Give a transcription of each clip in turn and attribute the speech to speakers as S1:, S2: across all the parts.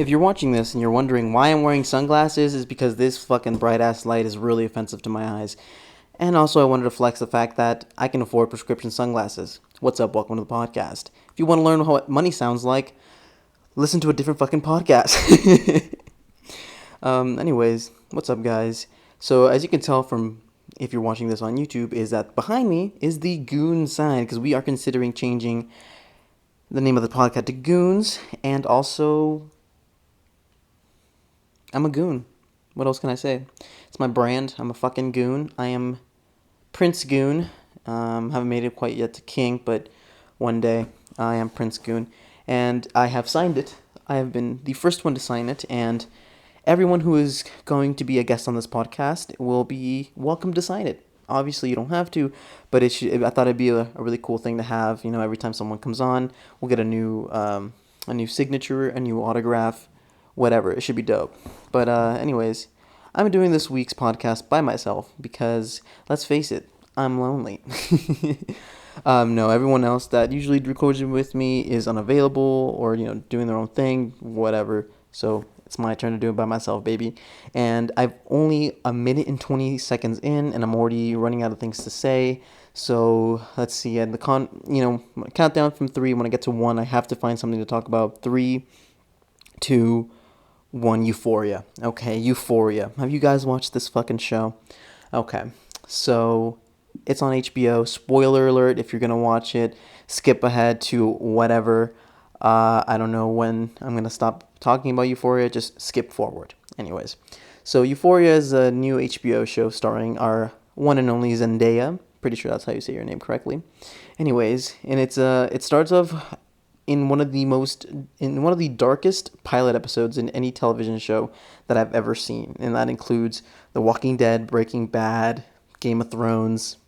S1: If you're watching this and you're wondering why I'm wearing sunglasses, is because this fucking bright ass light is really offensive to my eyes. And also, I wanted to flex the fact that I can afford prescription sunglasses. What's up? Welcome to the podcast. If you want to learn what money sounds like, listen to a different fucking podcast. Anyways, what's up, guys? So, as you can tell from if you're watching this on YouTube, is that behind me is the Goon sign because we are considering changing the name of the podcast to Goons, and also I'm a goon. What else can I say? It's my brand. I'm a fucking goon. I am Prince Goon. Haven't made it quite yet to King, but one day I am Prince Goon. And I have signed it. I have been the first one to sign it, and everyone who is going to be a guest on this podcast will be welcome to sign it. Obviously, you don't have to, but I thought it'd be a really cool thing to have. You know, every time someone comes on, we'll get a new signature, a new autograph, whatever. It should be dope. But anyways, I'm doing this week's podcast by myself because, let's face it, I'm lonely. No, everyone else that usually records it with me is unavailable or, doing their own thing, whatever. So it's my turn to do it by myself, baby. And I've only a minute and 20 seconds in, and I'm already running out of things to say. So let's see. And countdown from three. When I get to one, I have to find something to talk about. 3, 2, 1. Euphoria. Okay, Euphoria. Have you guys watched this fucking show? Okay, so it's on HBO. Spoiler alert if you're gonna watch it. Skip ahead to whatever. I don't know when I'm gonna stop talking about Euphoria. Just skip forward. Anyways, so Euphoria is a new HBO show starring our one and only Zendaya. Pretty sure that's how you say your name correctly. Anyways, and it starts off in one of the darkest pilot episodes in any television show that I've ever seen, and that includes The Walking Dead, Breaking Bad, Game of Thrones.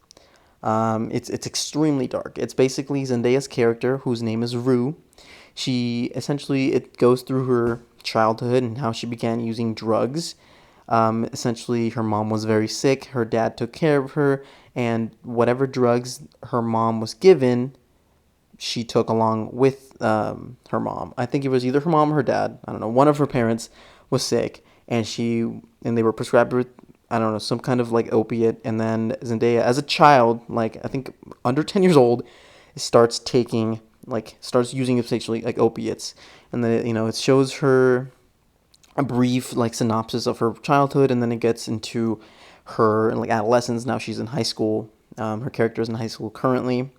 S1: It's extremely dark. It's basically Zendaya's character, whose name is Rue. It goes through her childhood and how she began using drugs. Essentially, her mom was very sick. Her dad took care of her, and whatever drugs her mom was given, she took along with her mom. I think it was either her mom or her dad. I don't know. One of her parents was sick, and they were prescribed with, I don't know, some kind of like opiate. And then Zendaya, as a child, like I think under 10 years old, starts using essentially like opiates. And then it shows her a brief like synopsis of her childhood, and then it gets into her like adolescence. Now she's in high school. Her character is in high school currently,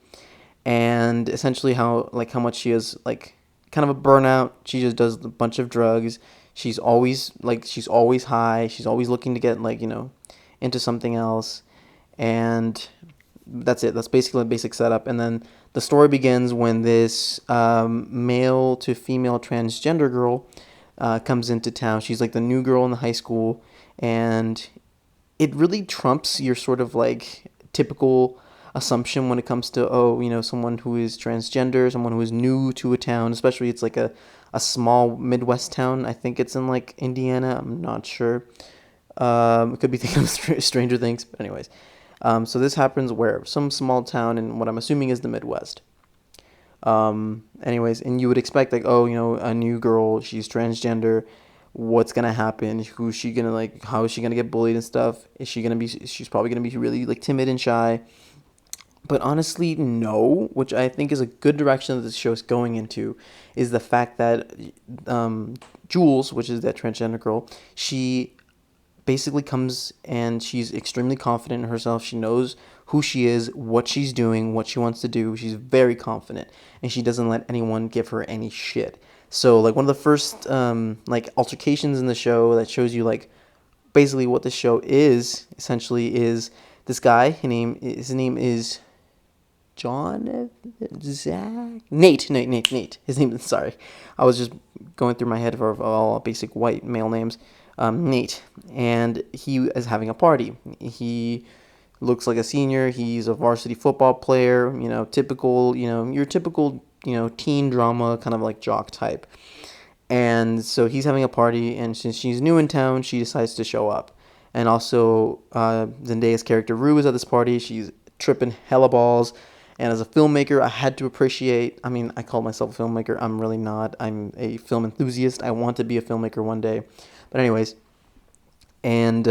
S1: and essentially how much she is like kind of a burnout. She just does a bunch of drugs. She's always high. She's always looking to get into something else, and that's it. That's basically the basic setup. And then the story begins when this male to female transgender girl comes into town. She's like the new girl in the high school, and it really trumps your sort of like typical assumption when it comes to someone who is transgender, someone who is new to a town, especially it's like a small Midwest town. I think it's in like Indiana. I'm not sure. It could be thinking of Stranger Things, but anyways. So this happens where some small town in what I'm assuming is the Midwest. Anyways, and you would expect like, a new girl, she's transgender. What's gonna happen? Who's she gonna like? How is she gonna get bullied and stuff? She's probably gonna be really like timid and shy. But honestly, no, which I think is a good direction that this show is going into, is the fact that Jules, which is that transgender girl, she basically comes and she's extremely confident in herself. She knows who she is, what she's doing, what she wants to do. She's very confident, and she doesn't let anyone give her any shit. So, like, one of the first altercations in the show that shows you like basically what the show is essentially is this guy. His name is John, Zach, Nate. His name is, sorry. I was just going through my head of all basic white male names. Nate, and he is having a party. He looks like a senior. He's a varsity football player. Typical. Your typical. Teen drama kind of like jock type. And so he's having a party, and since she's new in town, she decides to show up. And also, Zendaya's character Rue is at this party. She's tripping hella balls, And as a filmmaker, I had to appreciate. I mean, I call myself a filmmaker. I'm really not. I'm a film enthusiast. I want to be a filmmaker one day. But anyways, and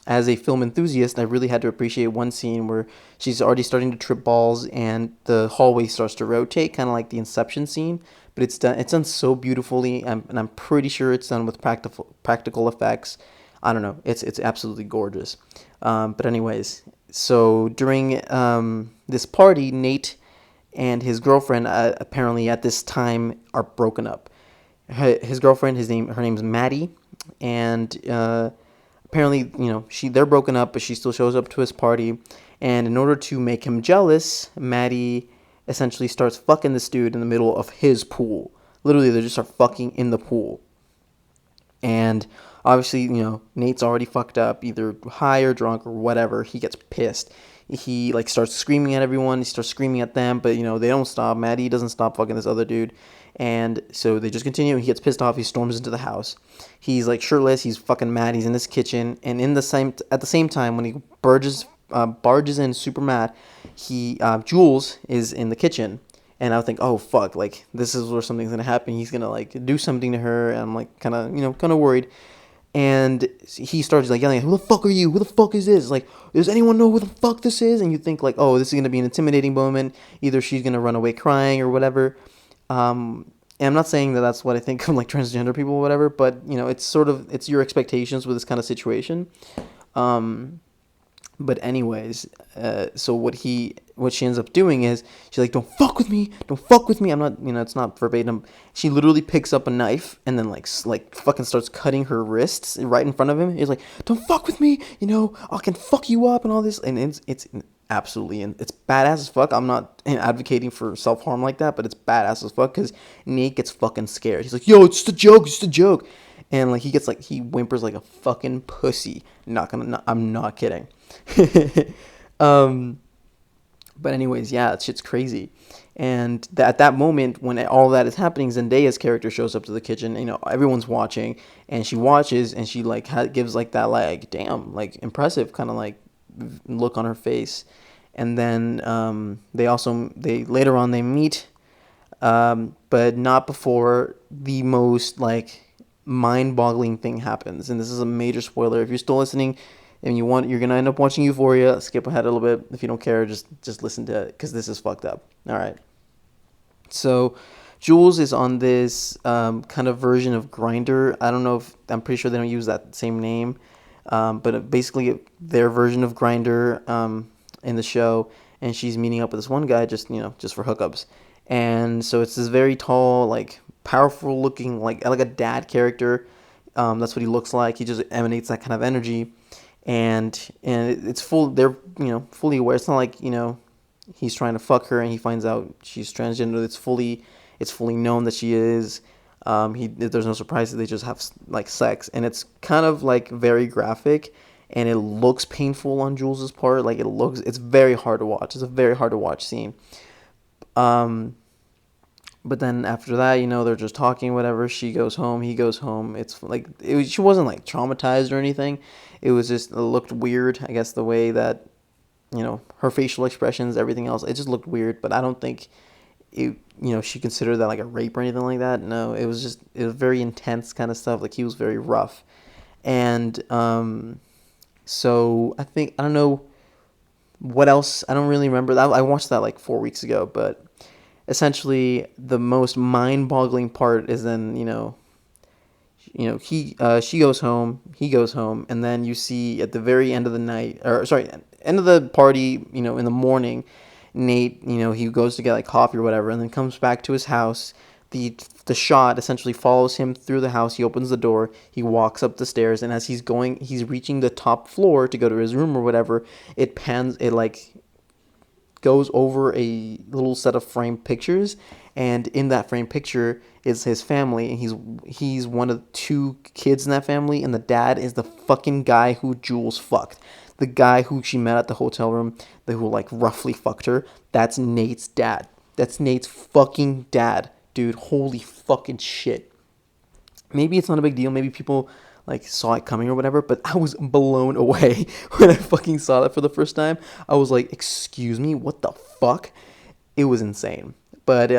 S1: as a film enthusiast, I really had to appreciate one scene where she's already starting to trip balls, and the hallway starts to rotate, kind of like the Inception scene. But it's done. It's done so beautifully, and I'm pretty sure it's done with practical effects. I don't know. It's absolutely gorgeous. But anyways, so during this party, Nate and his girlfriend apparently at this time are broken up. His girlfriend, her name's Maddie, and apparently, they're broken up, but she still shows up to his party. And in order to make him jealous, Maddie essentially starts fucking this dude in the middle of his pool. Literally, they just start fucking in the pool. And obviously, Nate's already fucked up, either high or drunk or whatever. He gets pissed. He like starts screaming at everyone. He starts screaming at them, but they don't stop. Maddie doesn't stop fucking this other dude, and so they just continue. He gets pissed off. He storms into the house. He's like shirtless. He's fucking mad. He's in his kitchen, and at the same time when he barges in super mad, Jules is in the kitchen. And I would think, oh fuck, like this is where something's gonna happen. He's gonna like do something to her. And I'm like kind of worried. And he starts like yelling, "Who the fuck are you? Who the fuck is this? Like, does anyone know who the fuck this is?" And you think like, oh, this is gonna be an intimidating moment. Either she's gonna run away crying or whatever. And I'm not saying that that's what I think of like transgender people or whatever, but it's your expectations with this kind of situation. But anyways, so what she ends up doing is she's like, don't fuck with me. I'm not, it's not verbatim. She literally picks up a knife and then like fucking starts cutting her wrists right in front of him. He's like, don't fuck with me. I can fuck you up and all this. And it's absolutely, and it's badass as fuck. I'm not advocating for self-harm like that, but it's badass as fuck because Nate gets fucking scared. He's like, yo, it's just a joke. And like he whimpers like a fucking pussy. I'm not kidding. But anyways, yeah, that shit's crazy. And at that moment, when all that is happening, Zendaya's character shows up to the kitchen. Everyone's watching, and she watches, and she like gives like that like damn like impressive kind of like look on her face. And then they later on they meet, but not before the most like mind-boggling thing happens. And this is a major spoiler. If you're still listening and you're gonna end up watching Euphoria, skip ahead a little bit. If you don't care, just listen to it because this is fucked up. All right. So Jules is on this kind of version of Grindr. I don't know if I'm pretty sure they don't use that same name, but basically their version of Grindr in the show. And she's meeting up with this one guy just for hookups. And so it's this very tall, like powerful looking, like a dad character. That's what he looks like. He just emanates that kind of energy. And it's full. They're fully aware. It's not like he's trying to fuck her and he finds out she's transgender. It's fully known that she is. There's no surprise that they just have like sex, and it's kind of like very graphic, and it looks painful on Jules's part. Like it's very hard to watch. It's a very hard to watch scene. But then after that, they're just talking, whatever. She goes home, he goes home. It's like she wasn't like traumatized or anything. It was just it looked weird. I guess the way that her facial expressions, everything else, it just looked weird. But I don't think she considered that like a rape or anything like that. No, it was very intense kind of stuff. Like he was very rough, and so I don't know what else. I don't really remember that. I watched that like 4 weeks ago, but essentially the most mind-boggling part is then she goes home, he goes home, and then you see at the very end of the night, or sorry, end of the party, in the morning, Nate, he goes to get like coffee or whatever, and then comes back to his house. The shot essentially follows him through the house. He opens the door, he walks up the stairs, and as he's reaching the top floor to go to his room or whatever, it goes over a little set of framed pictures, and in that framed picture is his family, and he's one of 2 kids in that family, and the dad is the fucking guy who Jules fucked. The guy who she met at the hotel room, who like roughly fucked her, that's Nate's dad. That's Nate's fucking dad. Dude, holy fucking shit. Maybe it's not a big deal. Maybe people like saw it coming or whatever, but I was blown away when I fucking saw that for the first time. I was like, excuse me, what the fuck? It was insane. But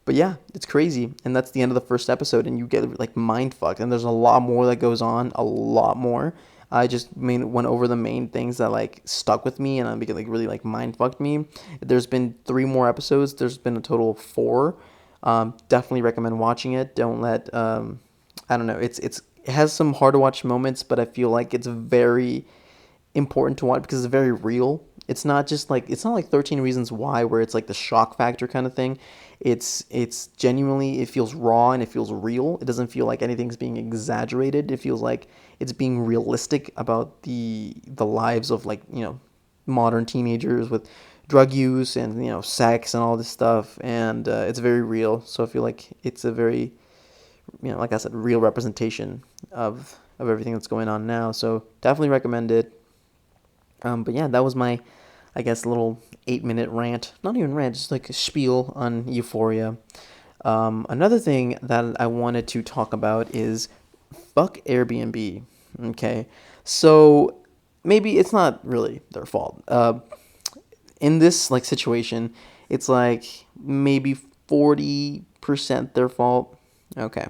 S1: but yeah, it's crazy. And that's the end of the first episode, and you get like mind fucked. And there's a lot more that goes on, a lot more. I just went over the main things that like stuck with me and I like really like mind fucked me. There's been 3 more episodes. There's been a total of 4. Definitely recommend watching it. Don't let I don't know. It has some hard to watch moments, but I feel like it's very important to watch because it's very real. It's not like 13 Reasons Why where it's like the shock factor kind of thing. It's genuinely, it feels raw and it feels real. It doesn't feel like anything's being exaggerated. It feels like it's being realistic about the lives of like, modern teenagers with drug use and, sex and all this stuff, and it's very real. So I feel like it's a very, like I said, real representation of everything that's going on now. So definitely recommend it. But yeah, that was my, I guess, little 8-minute rant. Not even rant, just like a spiel on Euphoria. Another thing that I wanted to talk about is fuck Airbnb. Okay, so maybe it's not really their fault. In this like situation, it's like maybe 40% their fault. Okay.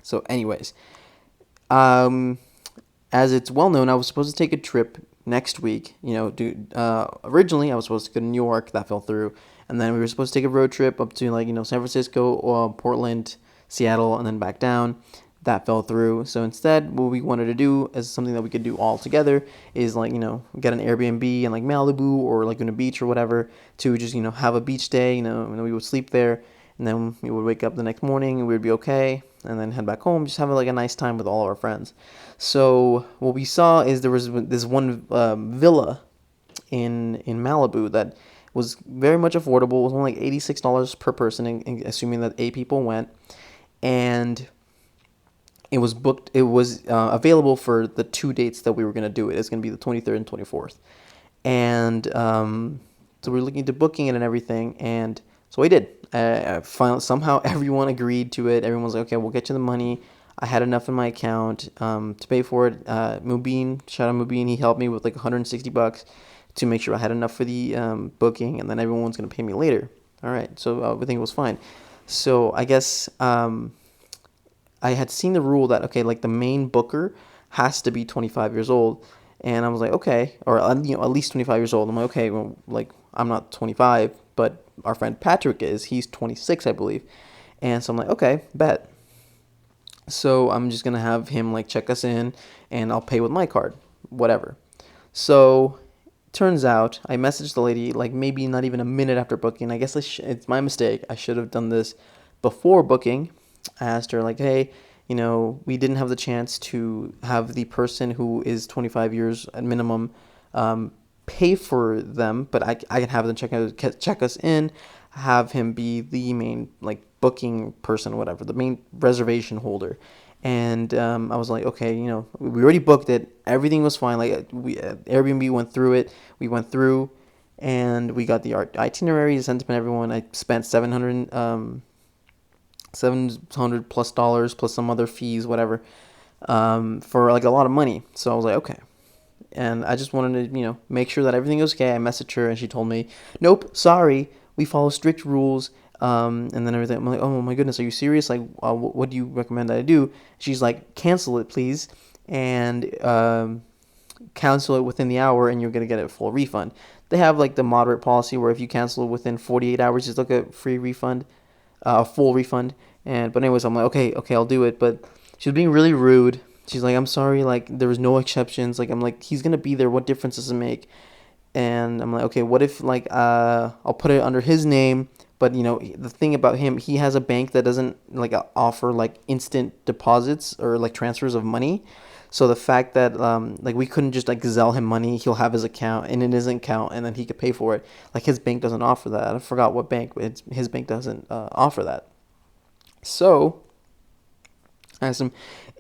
S1: So, anyways, um, as it's well known, I was supposed to take a trip next week. Originally I was supposed to go to New York. That fell through, and then we were supposed to take a road trip up to like San Francisco, Portland, Seattle, and then back down. That fell through. So instead, what we wanted to do as something that we could do all together is like get an Airbnb in like Malibu or like on a beach or whatever to just have a beach day. And we would sleep there, and then we would wake up the next morning and we would be okay, and then head back home, just have like a nice time with all of our friends. So what we saw is there was this one villa in Malibu that was very much affordable. It was only like $86 per person, assuming that 8 people went, and it was booked. It was available for the 2 dates that we were gonna do it. It's gonna be the 23rd and 24th, and so we were looking into booking it and everything, and so we did. Finally, somehow everyone agreed to it. Everyone was like, "Okay, we'll get you the money." I had enough in my account to pay for it. Mubin, shout out Mubin, he helped me with like $160 to make sure I had enough for the booking, and then everyone's gonna pay me later. All right, so everything was fine. So I guess I had seen the rule that okay, like the main booker has to be 25 years old, and I was like, okay, or at least 25 years old. I'm like, okay, well, like I'm not 25, but our friend Patrick is. He's 26, I believe, and so I'm like, okay, bet. So I'm just gonna have him like check us in, and I'll pay with my card, whatever. So turns out I messaged the lady like maybe not even a minute after booking. I guess it's my mistake. I should have done this before booking. I asked her like, hey, we didn't have the chance to have the person who is 25 years at minimum pay for them, but I can have them check us in, have him be the main like booking person, whatever, the main reservation holder. And I was like, okay, we already booked it. Everything was fine. Like Airbnb went through it. We went through, and we got the itinerary sent to everyone. I spent $700 plus dollars plus some other fees, whatever, for like a lot of money. So I was like, okay. And I just wanted to, make sure that everything was okay. I messaged her and she told me, nope, sorry, we follow strict rules. And then everything. I'm like, oh my goodness, are you serious? Like, what do you recommend that I do? She's like, cancel it, please, and cancel it within the hour, and you're gonna get a full refund. They have like the moderate policy where if you cancel within 48 hours, just look at free refund, a full refund. But anyways, I'm like, okay, I'll do it. But she was being really rude. She's like, I'm sorry, like there was no exceptions. Like I'm like, he's gonna be there. What difference does it make? And I'm like, okay, what if like I'll put it under his name, but the thing about him, he has a bank that doesn't like offer like instant deposits or like transfers of money. So the fact that like we couldn't just like Zelle him money, he'll have his account and in his account, and then he could pay for it. Like his bank doesn't offer that. I forgot what bank, but his bank doesn't offer that. So I asked him.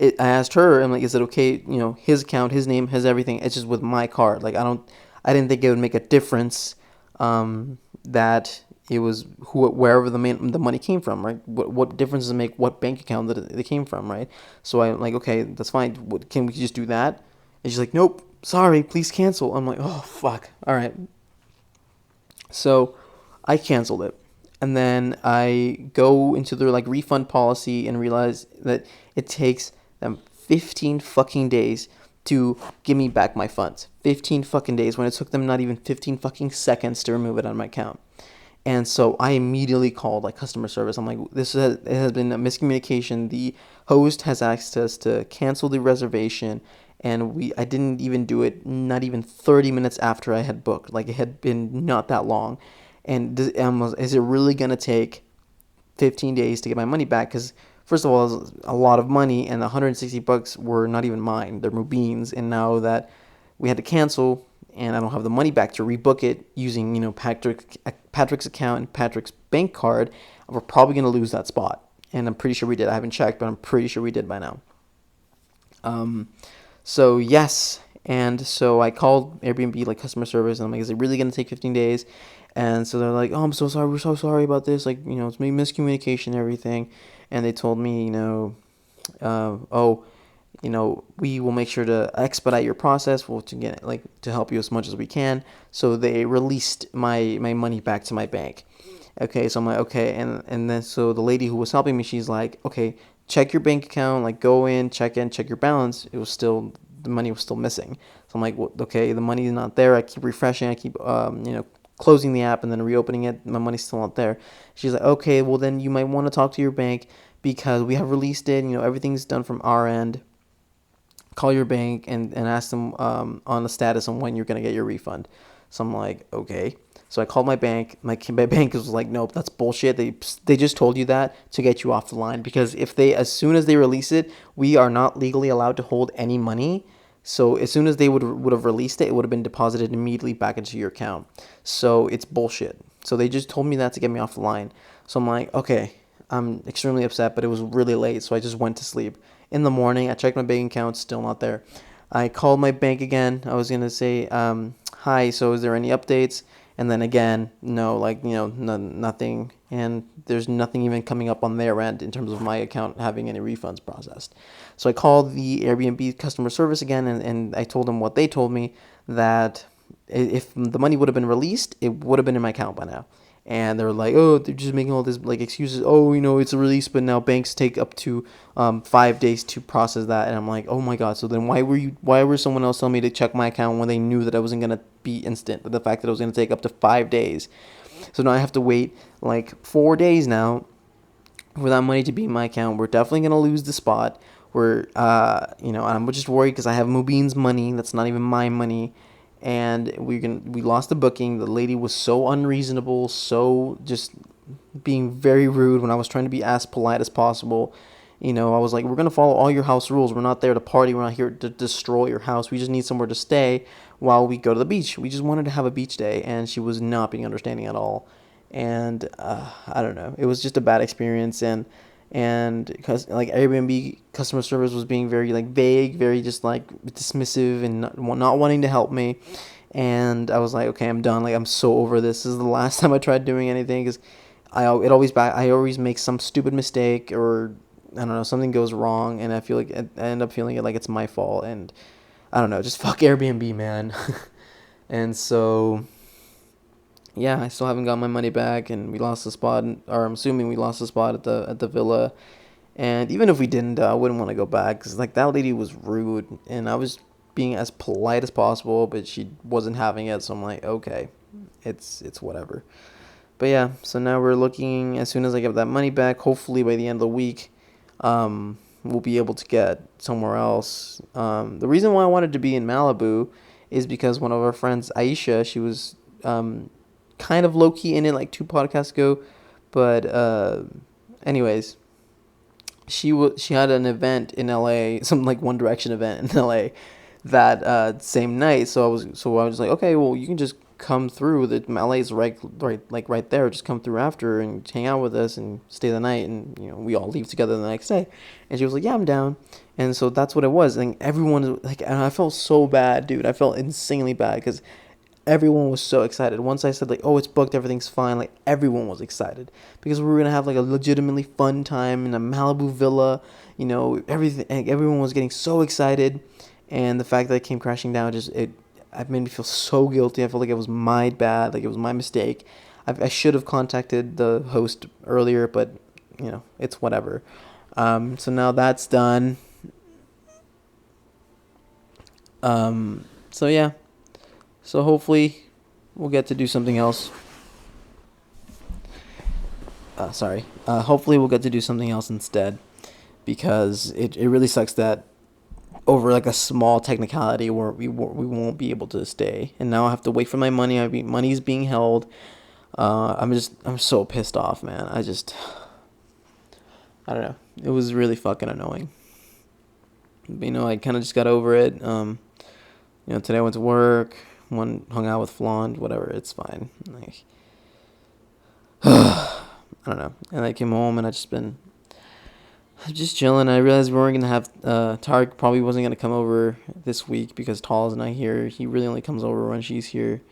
S1: I asked her. I'm like, is it okay? His account, his name, his everything. It's just with my card. Like I didn't think it would make a difference. That It was wherever the money came from, right? What difference does it make what bank account that it came from, right? So I'm like, okay, that's fine. Can we just do that? And she's like, nope, sorry, please cancel. I'm like, oh fuck, all right. So I canceled it, and then I go into their like refund policy and realize that it takes them 15 fucking days to give me back my funds. 15 fucking days when it took them not even 15 fucking seconds to remove it on my account. And so I immediately called like customer service. I'm like, it has been a miscommunication. The host has asked us to cancel the reservation, and I didn't even do it. Not even 30 minutes after I had booked. Like it had been not that long. And is it really gonna take 15 days to get my money back? Because first of all, it was a lot of money, and the $160 were not even mine. They're Mubin's, and now that we had to cancel, and I don't have the money back to rebook it using Patrick's account and Patrick's bank card, we're probably gonna lose that spot. And I'm pretty sure we did. I haven't checked, but I'm pretty sure we did by now. So yes, and so I called Airbnb like customer service, and I'm like, is it really gonna take 15 days? And so they're like, oh, I'm so sorry. We're so sorry about this. Like, it's maybe miscommunication and everything. And they told me, oh, we will make sure to expedite your process. We'll to help you as much as we can. So they released my money back to my bank. Okay, so I'm like, okay, and then so the lady who was helping me, she's like, okay, check your bank account, like go in, check your balance. The money was still missing. So I'm like, well, okay, the money is not there. I keep refreshing, I keep closing the app and then reopening it. My money's still not there. She's like, okay, well then you might want to talk to your bank because we have released it. Everything's done from our end. Call your bank and ask them on the status on when you're gonna get your refund. So I'm like, okay. So I called my bank. My bank was like, nope, that's bullshit. They just told you that to get you off the line because as soon as they release it, we are not legally allowed to hold any money. So as soon as they would have released it, it would have been deposited immediately back into your account. So it's bullshit. So they just told me that to get me off the line. So I'm like, okay, I'm extremely upset, but it was really late, so I just went to sleep. In the morning, I checked my bank account, still not there. I called my bank again. I was gonna say, hi. So is there any updates? And then again, no, nothing. And there's nothing even coming up on their end in terms of my account having any refunds processed. So I called the Airbnb customer service again, and I told them what they told me, that if the money would have been released, it would have been in my account by now. And they're like, oh, they're just making all this like excuses. Oh, it's a release, but now banks take up to 5 days to process that. And I'm like, oh my god. So then why were someone else telling me to check my account when they knew that I wasn't gonna be instant? The fact that it was gonna take up to 5 days. So now I have to wait like 4 days now for that money to be in my account. We're definitely gonna lose the spot. I'm just worried because I have Mubin's money. That's not even my money. And we lost the booking. The lady was so unreasonable, so just being very rude when I was trying to be as polite as possible. I was like, we're gonna follow all your house rules. We're not there to party. We're not here to destroy your house. We just need somewhere to stay while we go to the beach. We just wanted to have a beach day, and she was not being understanding at all. And I don't know. It was just a bad experience, and because like Airbnb customer service was being very like vague, very just like dismissive and not wanting to help me. And I was like, okay, I'm done. Like I'm so over this. This is the last time I tried doing anything because I always make some stupid mistake, or I don't know, something goes wrong, and I feel like I end up feeling it like it's my fault. And I don't know, just fuck Airbnb, man. And so yeah, I still haven't got my money back, and we lost the spot, or I'm assuming we lost the spot at the villa. And even if we didn't, I wouldn't want to go back because like that lady was rude, and I was being as polite as possible, but she wasn't having it. So I'm like, okay, it's whatever. But yeah, so now we're looking. As soon as I get that money back, hopefully by the end of the week, we'll be able to get somewhere else. The reason why I wanted to be in Malibu is because one of our friends, Aisha, she was kind of low key in it like 2 podcasts ago, but anyways, she had an event in LA, some like One Direction event in LA that same night. So I was like, okay, well you can just come through. The LA's right there. Just come through after and hang out with us and stay the night, and we all leave together the next day. And she was like, yeah, I'm down. And so that's what it was. And everyone like, and I felt so bad, dude. I felt insanely bad because everyone was so excited. Once I said like, oh, it's booked, everything's fine, like everyone was excited because we were gonna have like a legitimately fun time in a Malibu villa. Everything. Everyone was getting so excited, and the fact that it came crashing down it made me feel so guilty. I felt like it was my bad, like it was my mistake. I should have contacted the host earlier, but it's whatever. So now that's done. So yeah. So hopefully we'll get to do something else. Hopefully we'll get to do something else instead, because it really sucks that over like a small technicality where we won't be able to stay, and now I have to wait for my money. Money's being held. I'm so pissed off, man. I don't know. It was really fucking annoying. But, I kind of just got over it. Today I went to work, hung out with Flaunt, whatever. It's fine. Like, I don't know. And I came home and I'm just chilling. I realized we weren't gonna have Tarek probably wasn't gonna come over this week because Tall's not here. He really only comes over when she's here.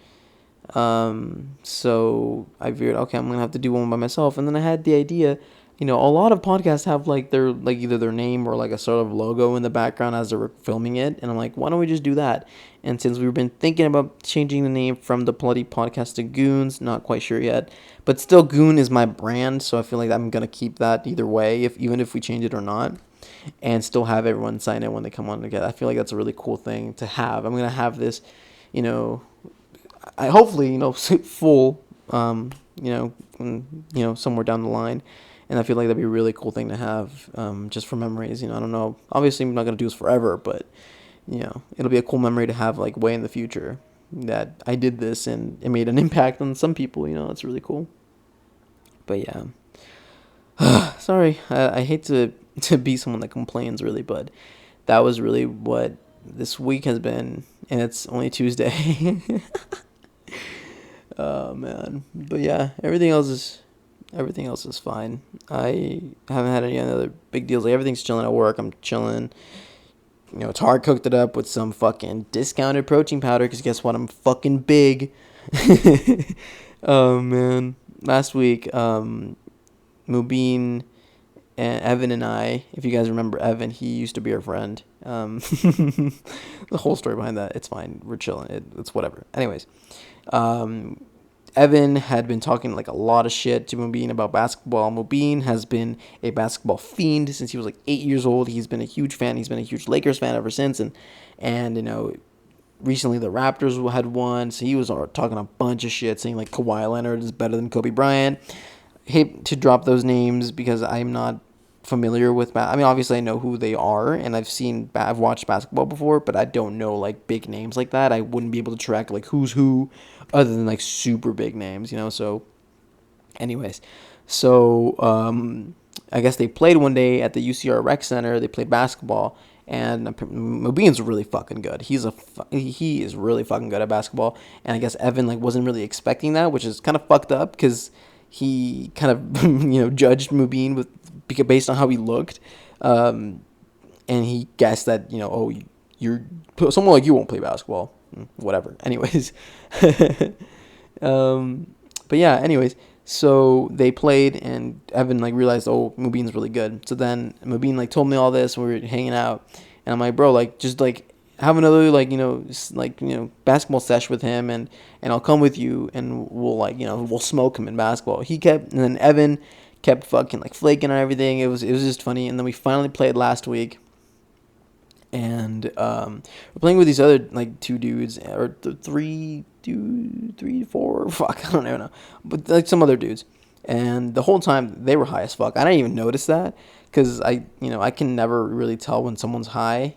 S1: So I figured, okay, I'm gonna have to do one by myself. And then I had the idea, a lot of podcasts have like either their name or like a sort of logo in the background as they're filming it. And I'm like, why don't we just do that? And since we've been thinking about changing the name from the Bloody Podcast to Goons, not quite sure yet, but still Goon is my brand. So I feel like I'm gonna keep that either way, even if we change it or not, and still have everyone sign in when they come on together. I feel like that's a really cool thing to have. I'm gonna have this, I hopefully full, somewhere down the line, and I feel like that'd be a really cool thing to have, just for memories. I don't know. Obviously, I'm not gonna do this forever, but it'll be a cool memory to have like way in the future that I did this and it made an impact on some people. It's really cool. But yeah, sorry. I hate to be someone that complains really, but that was really what this week has been, and it's only Tuesday. Oh man, but yeah, everything else is fine. I haven't had any other big deals. Like everything's chilling at work. I'm chilling. Tar cooked it up with some fucking discounted protein powder because guess what? I'm fucking big. Oh man, last week, Mubin and Evan and I, if you guys remember Evan, he used to be our friend. The whole story behind that, it's fine. We're chilling. It's whatever. Anyways, Evan had been talking like a lot of shit to Mubin about basketball. Mubin has been a basketball fiend since he was like 8 years old. He's been a huge fan. He's been a huge Lakers fan ever since. And recently the Raptors had won, so he was talking a bunch of shit, saying like Kawhi Leonard is better than Kobe Bryant. Hate to drop those names because I'm not familiar with obviously I know who they are and I've watched basketball before, but I don't know like big names like that. I wouldn't be able to track like who's who other than like super big names, so anyways, I guess they played one day at the UCR Rec Center. They played basketball, and Mubin's really fucking good. He is really fucking good at basketball, and I guess Evan like wasn't really expecting that, which is kind of fucked up because he kind of judged Mubin based on how he looked, and he guessed that you're someone like you won't play basketball, whatever. Anyways, but yeah. Anyways, so they played, and Evan like realized, oh, Mubin's really good. So then Mubin like told me all this, and we were hanging out, and I'm like, bro, like just like have another basketball sesh with him, and I'll come with you, and we'll smoke him in basketball. And then Evan kept fucking like flaking on everything. It was just funny. And then we finally played last week, and we're playing with these other like two dudes or three, four. Fuck, I don't know, but like some other dudes. And the whole time they were high as fuck. I didn't even notice that because I can never really tell when someone's high,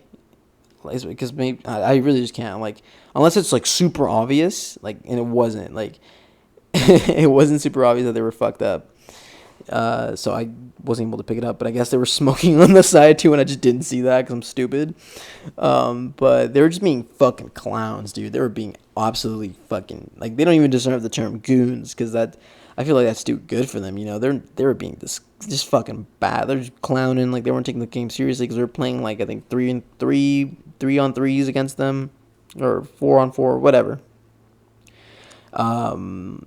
S1: because maybe I really just can't, like, unless it's like super obvious, like, and it wasn't like it wasn't super obvious that they were fucked up. So I wasn't able to pick it up, but I guess they were smoking on the side too, and I just didn't see that because I'm stupid. But they were just being fucking clowns, dude. They were being absolutely fucking, like, they don't even deserve the term goons, because that, I feel like that's too good for them. They were being just fucking bad. They're just clowning, like they weren't taking the game seriously because they were playing like I think 3-on-3s against them, or 4-on-4, whatever. And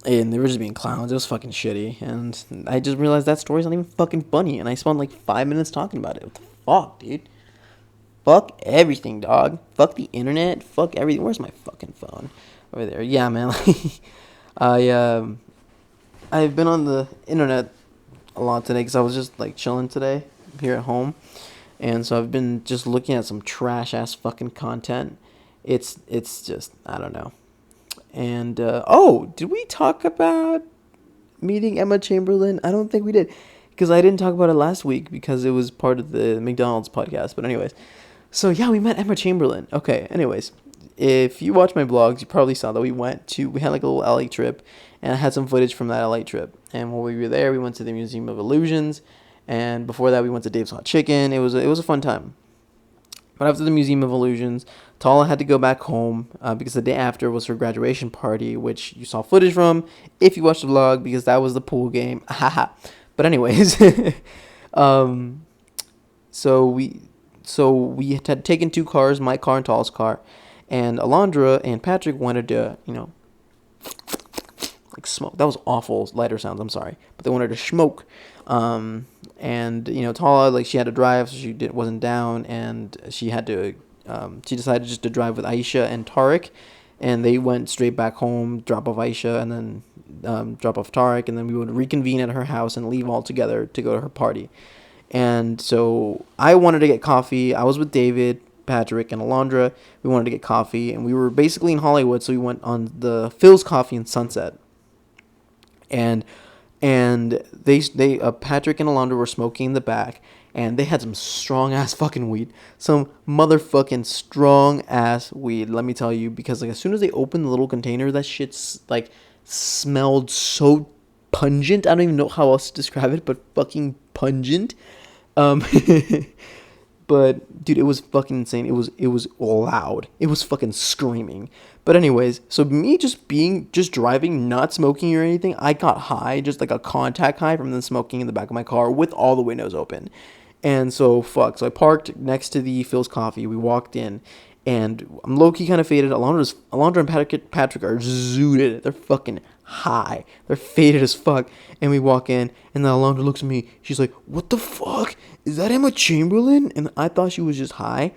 S1: they were just being clowns. It was fucking shitty. And I just realized that story's not even fucking funny. And I spent like 5 minutes talking about it. What the fuck, dude? Fuck everything, dog. Fuck the internet. Fuck everything. Where's my fucking phone? Over there. Yeah, man. I I've been on the internet a lot today because I was just like chilling today here at home, and so I've been just looking at some trash ass fucking content. It's just, I don't know. And oh, did we talk about meeting Emma Chamberlain? I don't think we did, because I didn't talk about it last week because it was part of the McDonald's podcast. But anyways, so yeah, we met Emma Chamberlain. Okay, anyways, if you watch my vlogs, you probably saw that we had like a little LA trip, and I had some footage from that LA trip. And while we were there, we went to the Museum of Illusions, and before that, we went to Dave's Hot Chicken. It was a fun time. But after the Museum of Illusions, Tala had to go back home because the day after was her graduation party, which you saw footage from if you watched the vlog, because that was the pool game. Haha. But anyways, um, so we had taken two cars, my car and Tala's car, and Alondra and Patrick wanted to, like smoke. That was awful lighter sounds. I'm sorry, but they wanted to smoke. And Tala, like, she had to drive, so wasn't down, and she had to. She decided just to drive with Aisha and Tariq, and they went straight back home, drop off Aisha, and then drop off Tariq, and then we would reconvene at her house and leave all together to go to her party. And so I wanted to get coffee. I was with David, Patrick, and Alondra. We wanted to get coffee, and we were basically in Hollywood, so we went on the Phil's Coffee in Sunset. And they Patrick and Alondra were smoking in the back, and they had some strong ass fucking weed, some motherfucking strong ass weed. Let me tell you, because like as soon as they opened the little container, that shit's like smelled so pungent. I don't even know how else to describe it, but fucking pungent. Um, but dude, it was fucking insane. It was loud. It was fucking screaming. But anyways, so me just driving, not smoking or anything, I got high, just like a contact high from the smoking in the back of my car with all the windows open. And so I parked next to the Phil's Coffee. We walked in, and I'm low-key kind of faded. Alondra and Patrick are zooted. They're fucking high. They're faded as fuck. And we walk in, and then Alondra looks at me. She's like, "What the fuck? Is that Emma Chamberlain?" And I thought she was just high.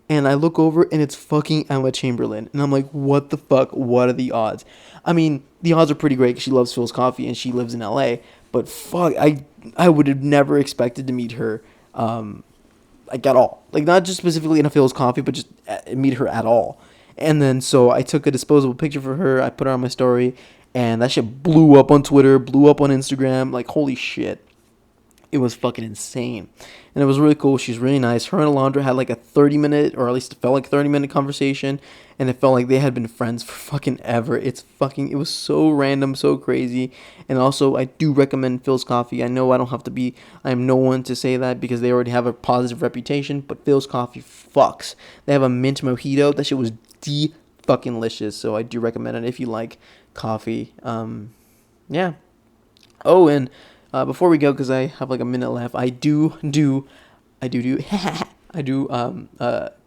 S1: And I look over, and it's fucking Emma Chamberlain. And I'm like, what the fuck? What are the odds? I mean, the odds are pretty great because she loves Phil's Coffee and she lives in LA. But fuck, I would have never expected to meet her, like, at all. Like, not just specifically in a Phil's Coffee, but just meet her at all. And then so I took a disposable picture for her. I put her on my story. And that shit blew up on Twitter, blew up on Instagram. Like, holy shit. It was fucking insane. And it was really cool. She's really nice. Her and Alondra had like a 30-minute, or at least it felt like a 30-minute conversation. And it felt like they had been friends for fucking ever. It was so random, so crazy. And also, I do recommend Phil's Coffee. I know I am no one to say that because they already have a positive reputation. But Phil's Coffee fucks. They have a mint mojito. That shit was fucking delicious. So I do recommend it if you like coffee. Yeah. Oh, and before we go, because I have like a minute left, I do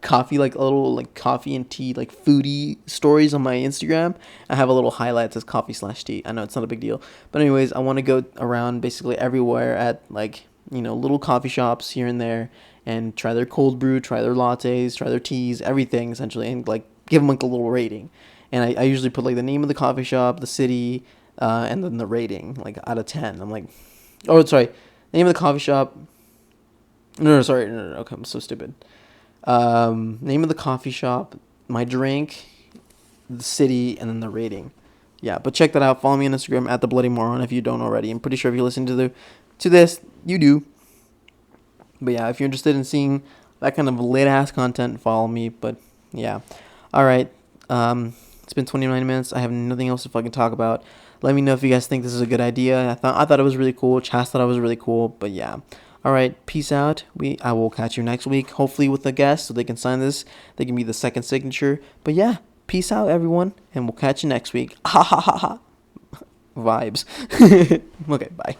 S1: coffee, like a little like coffee and tea, like foodie stories on my Instagram. I have a little highlight that says coffee/tea. I know it's not a big deal, but anyways, I want to go around basically everywhere at like, little coffee shops here and there, and try their cold brew, try their lattes, try their teas, everything essentially, and like give them like a little rating. And I usually put like the name of the coffee shop, the city, and then the rating, like out of 10. I'm like, oh, sorry, name of the coffee shop. No, sorry, no, okay, I'm so stupid. Name of the coffee shop, my drink, the city, and then the rating. Yeah, but check that out. Follow me on Instagram at @thebloody_moron if you don't already. I'm pretty sure if you listen to this, you do. But yeah, if you're interested in seeing that kind of lit ass content, follow me. But yeah, all right. It's been 29 minutes. I have nothing else to fucking talk about. Let me know if you guys think this is a good idea. I thought it was really cool. Chas thought it was really cool. But yeah. All right. Peace out. I will catch you next week. Hopefully with a guest so they can sign this. They can be the second signature. But yeah. Peace out, everyone. And we'll catch you next week. Ha ha ha ha. Vibes. Okay. Bye.